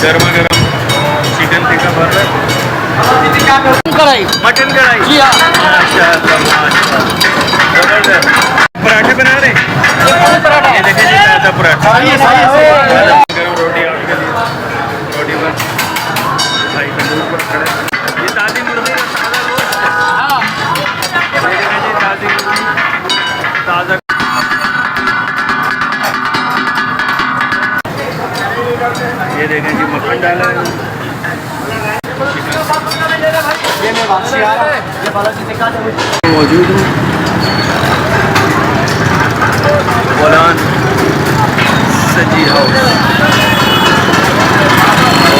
गर्मा गर्म chicken tikka burger, कढ़ाई मटन कढ़ाई। जी हाँ। माशाल्लाह माशाल्लाह, जबरदस्त। पराठे बना रहे, ये देखें जी ताज़ा पराठा, गर्म रोटी आपके लिए, रोटी बन भाई तंदूर पर खड़े। ये ताज़ी मुर्गी का ताज़ा गोश्त है। ये देखें जी ताज़ी मुर्गी, ताज़ा। ये देखें जी मक्खन डाला है, मौजूद हूँ बोलान सजी हाउस।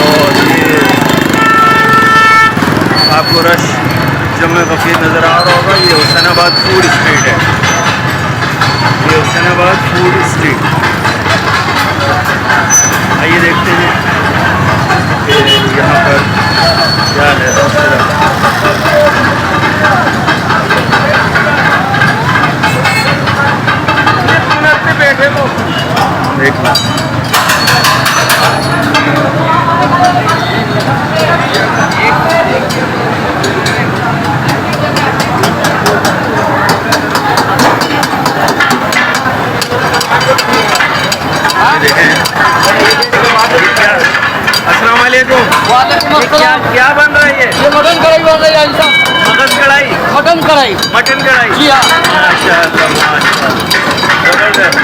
और ये आपको रश जम्मे फ़कीर नज़र आ रहा होगा। ये हुसैनाबाद फूड स्ट्रीट है, ये हुसैनाबाद फूड स्ट्रीट। आइए देखते हैं कि यहाँ पर क्या है। बैठे तो देखना, देखें अस्सलाम वालेकुम। क्या बन रहा है? ये मटन कढ़ाई बन रही है साहब। मटन कढ़ाई, मटन कढ़ाई मटन कढ़ाई। जी हाँ। माशाल्लाह माशाल्लाह, जबरदस्त।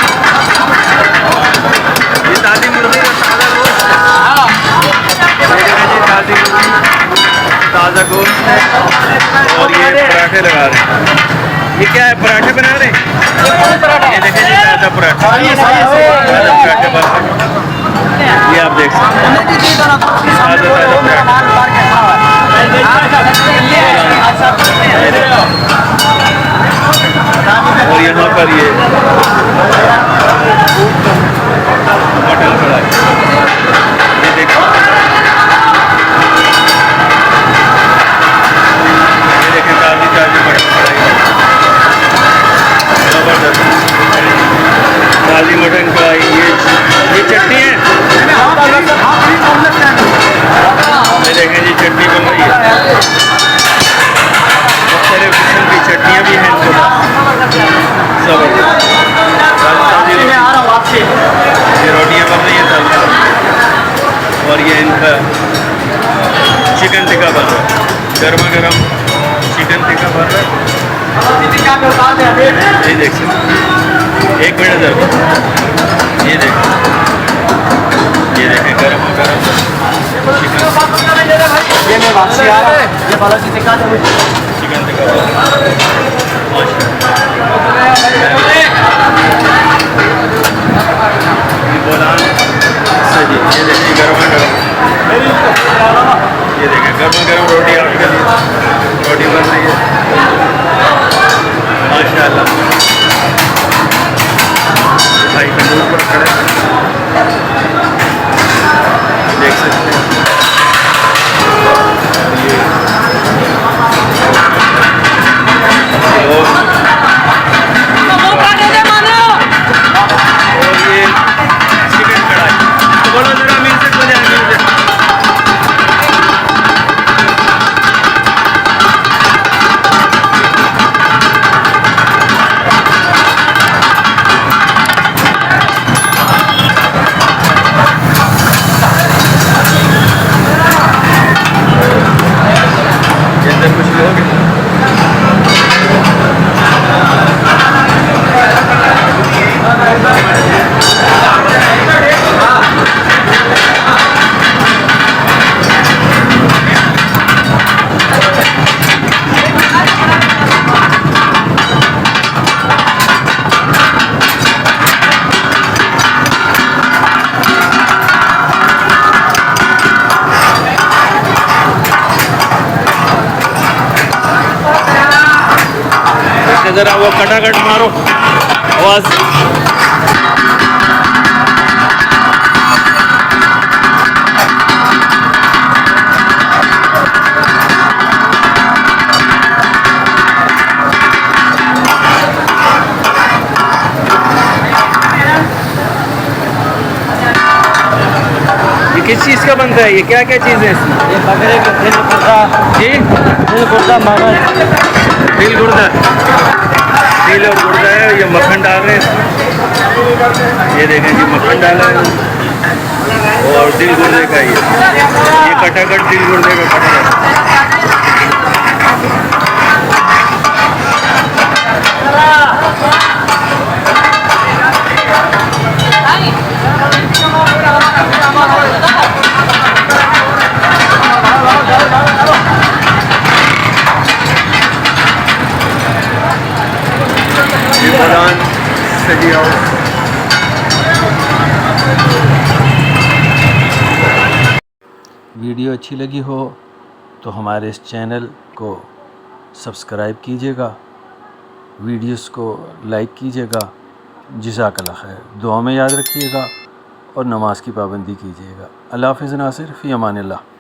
ये ताज़ी मुर्गी का ताज़ा गोश्त है। ये देखें जी ताज़ी मुर्गी, ताज़ा गोश्त है। और ये पराठे लगा रहे हैं। ये क्या है, पराठे बना रहे हैं? ये देखें जी ताज़ा पराठा, ताज़ा पराठे बन रहे हैं। ये आप देख सकते हैं ताज़ा ताज़ा पराठे। और यहाँ पर ये मटन कढ़ाई, ये देखो, ये देखें ताज़ी ताज़ी मटन कढ़ाई, ज़बरदस्त ताज़ी मटन कढ़ाई। ये चटनी है, ये देखें जी चटनी बन रही है। मुख्तलिफ किस्म की चटनियाँ भी हैं इनके पास, ज़बरदस्त। ये रोटियाँ बन रही हैं ताज़ी, और ये इनका चिकन टिक्का बन रहा है, गर्मा गर्म चिकन टिक्का बन रहा है। ये देख सकते, एक मिनट जरा, ये देखें, ये देखें गर्मा गर्म चिकन, चिकन टिक्का बोलान सजी। ये देखिए गर्मा गर्म, ये देखें गर्मा गर्म रोटी आपके लिए, रोटी बन रही है माशाल्लाह। भाई तंदूर पर खड़े देख सकते हैं। ये और ये चिकन कढ़ाई, तो बोलो जरा म्यूजिक बजाए, म्यूजिक। जैसे कुछ लोग जरा वो कटाकट मारो आवाज। ये किस चीज़ का बनता है ये? क्या क्या चीज़ है इसमें? ये बकरे के दिल गुर्दा, जी, दिल गुर्दा मगज। दिल गुर्दा, दिल और गुर्दा है। ये मक्खन डाल रहे हैं इसमें। ये देखें जी, मक्खन डाला है और दिल गुर्दे का ये कटाकट, दिल गुर्दे का कटाकट। ये मैदान सजी हाउस। वीडियो अच्छी लगी हो तो हमारे इस चैनल को सब्सक्राइब कीजिएगा, वीडियोस को लाइक कीजिएगा। जज़ाकल्लाह खैर। दुआ में याद रखिएगा और नमाज की पाबंदी कीजिएगा। अल्लाह हाफ़िज़ नासिर, फ़ी अमानिल्लाह।